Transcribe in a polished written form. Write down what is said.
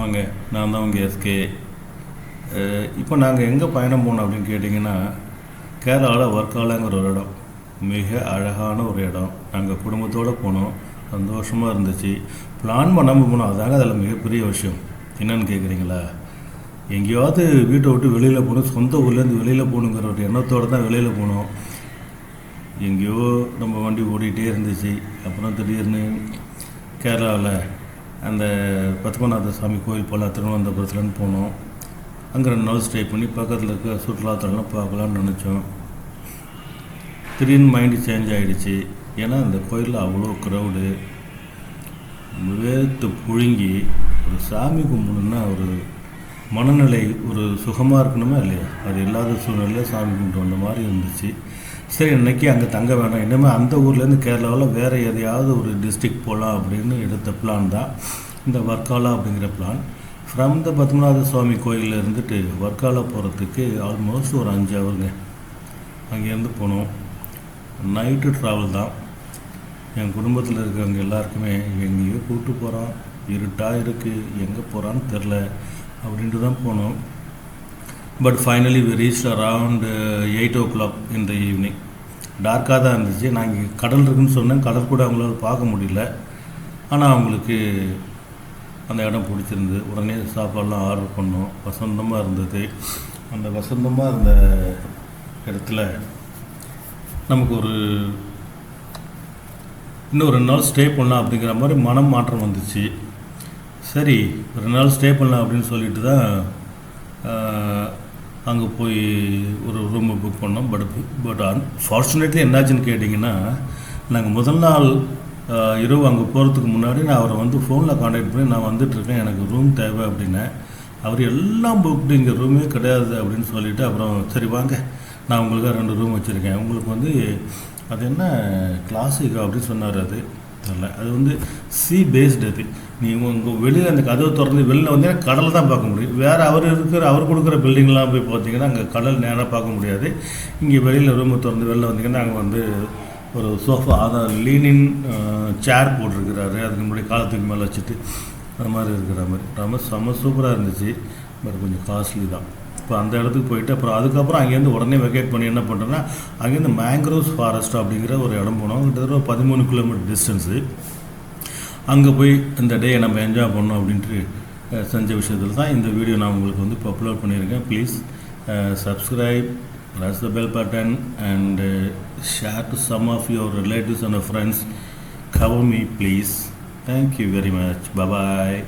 வாங்க, நான் தான் உங்கள் எஸ்கே. இப்போ நாங்கள் எங்கே பயணம் போனோம் அப்படின்னு கேட்டிங்கன்னா, கேரளாவில் வர்க்காலாங்கிற ஒரு இடம். மிக அழகான ஒரு இடம். நாங்கள் குடும்பத்தோடு போனோம், சந்தோஷமாக இருந்துச்சு. பிளான் பண்ணாமல் போனோம், அதாங்க அதில் மிகப்பெரிய விஷயம். என்னென்னு கேட்குறீங்களா? எங்கேயாவது வீட்டை விட்டு வெளியில் போகணும், சொந்த ஊர்லேருந்து வெளியில் போகணுங்கிற ஒரு எண்ணத்தோடு தான் வெளியில் போனோம். எங்கேயோ நம்ம வண்டி ஓடிக்கிட்டே இருந்துச்சு. அப்புறம் திடீர்னு கேரளாவில் அந்த பத்மநாத சாமி கோயில் போல் திருவனந்தபுரத்துலேருந்து போனோம். அங்கே 2 நாள் ஸ்டே பண்ணி பக்கத்தில் இருக்க சுற்றுலாத்தலம்லாம் பார்க்கலான்னு நினச்சோம். திடீர்னு மைண்டு சேஞ்ச் ஆகிடுச்சு. ஏன்னா அந்த கோயிலில் அவ்வளோ க்ரௌடு. வேர்த்து புழுங்கி ஒரு சாமி கும்பிடணுன்னா ஒரு மனநிலை ஒரு சுகமாக இருக்கணுமா இல்லையா? அது இல்லாத சூழ்நிலையில் சாமி கும்பிட்டு வந்த மாதிரி இருந்துச்சு. சரி, இன்றைக்கி அங்கே தங்க வேண்டாம், இனிமேல் அந்த ஊர்லேருந்து கேரளாவில் வேறு எதையாவது ஒரு டிஸ்ட்ரிக்ட் போகலாம் அப்படின்னு எடுத்த பிளான் தான் இந்த வர்க்காலா அப்படிங்கிற பிளான். ஃப்ரம் த பத்மநாத சுவாமி கோயிலில் இருந்துட்டு வர்க்காலா போகிறதுக்கு ஆல்மோஸ்ட் ஒரு 5 ஹவருங்க. அங்கேருந்து போனோம். நைட்டு ட்ராவல் தான். என் குடும்பத்தில் இருக்கிறவங்க எல்லாருக்குமே எங்கேயோ கூப்பிட்டு போகிறான், இருட்டாக இருக்குது, எங்கே போகிறான்னு தெரில அப்படின்ட்டு தான் போனோம். But finally we reach around 8 o'clock in the evening. டார்க்காக தான் இருந்துச்சு. நான் இங்கே கடல் இருக்குதுன்னு சொன்னேன், கடல் கூட அவங்களால பார்க்க முடியல. ஆனால் அவங்களுக்கு அந்த இடம் பிடிச்சிருந்தது. உடனே சாப்பாடெலாம் ஆர்டர் பண்ணோம். வசந்தமாக இருந்தது. அந்த வசந்தமாக இருந்த இடத்துல நமக்கு இன்னும் 2 நாள் ஸ்டே பண்ணலாம் அப்படிங்கிற மாதிரி மனம் மாற்றம் வந்துச்சு. சரி, 2 நாள் ஸ்டே பண்ணலாம் அப்படின்னு சொல்லிட்டு தான் அங்கே போய் ஒரு ரூமை புக் பண்ணோம். பட் அன்ஃபார்ச்சுனேட்லி என்னாச்சுன்னு கேட்டிங்கன்னா, நாங்கள் முதல் நாள் இரவு அங்கே போகிறதுக்கு முன்னாடி நான் அவரை வந்து ஃபோனில் காண்டாக்ட் பண்ணி நான் வந்துட்டுருக்கேன், எனக்கு ரூம் தேவை அப்படின்னேன். அவர் எல்லாம் புக்டு, இங்கே ரூமே கிடையாது அப்படின்னு சொல்லிவிட்டு, அப்புறம் சரி வாங்க நான் உங்களுக்காக 2 ரூம் வச்சுருக்கேன், உங்களுக்கு வந்து அது என்ன கிளாசிக்கா அப்படின்னு சொன்னார். அது இல்லை, அது வந்து சி பேஸ்டு. அது நீங்கள் உங்கள் வெளியில் அந்த கதவை திறந்து வெளியில் வந்தீங்கன்னா கடலை தான் பார்க்க முடியும். வேறு அவர் கொடுக்குற பில்டிங்லாம் போய் பார்த்தீங்கன்னா அங்கே கடல் நேராக பார்க்க முடியாது. இங்கே வெளியில் ரூமை திறந்து வெளில வந்தீங்கன்னா அங்கே வந்து ஒரு சோஃபா, அதான் லீனின் சேர் போட்டிருக்கிறாரு. அதுக்கு முன்னாடி காலத்துக்கு மேலே வச்சுட்டு அந்த மாதிரி இருக்கிற மாதிரி ரொம்ப சூப்பராக இருந்துச்சு. பட் கொஞ்சம் காஸ்ட்லி தான். இப்போ அந்த இடத்துக்கு போயிட்டு அப்புறம் அதுக்கப்புறம் அங்கேருந்து உடனே வெக்கேட் பண்ணி என்ன பண்ணுறேன்னா, அங்கேருந்து மேங்க்ரோவ்ஸ் ஃபாரஸ்ட் அப்படிங்கிற ஒரு இடம் போனோம். கிட்டத்தட்ட 13 கிலோமீட்டர் டிஸ்டன்ஸு. அங்கே போய் இந்த டே நம்ம என்ஜாய் பண்ணோம் அப்படின்ட்டு செஞ்ச விஷயத்தில் தான் இந்த வீடியோ நான் உங்களுக்கு வந்து இப்போ அப்லோட் பண்ணியிருக்கேன். Please subscribe, press the bell button and share to some of your relatives and friends. Cover me please. Thank you very much. Bye bye.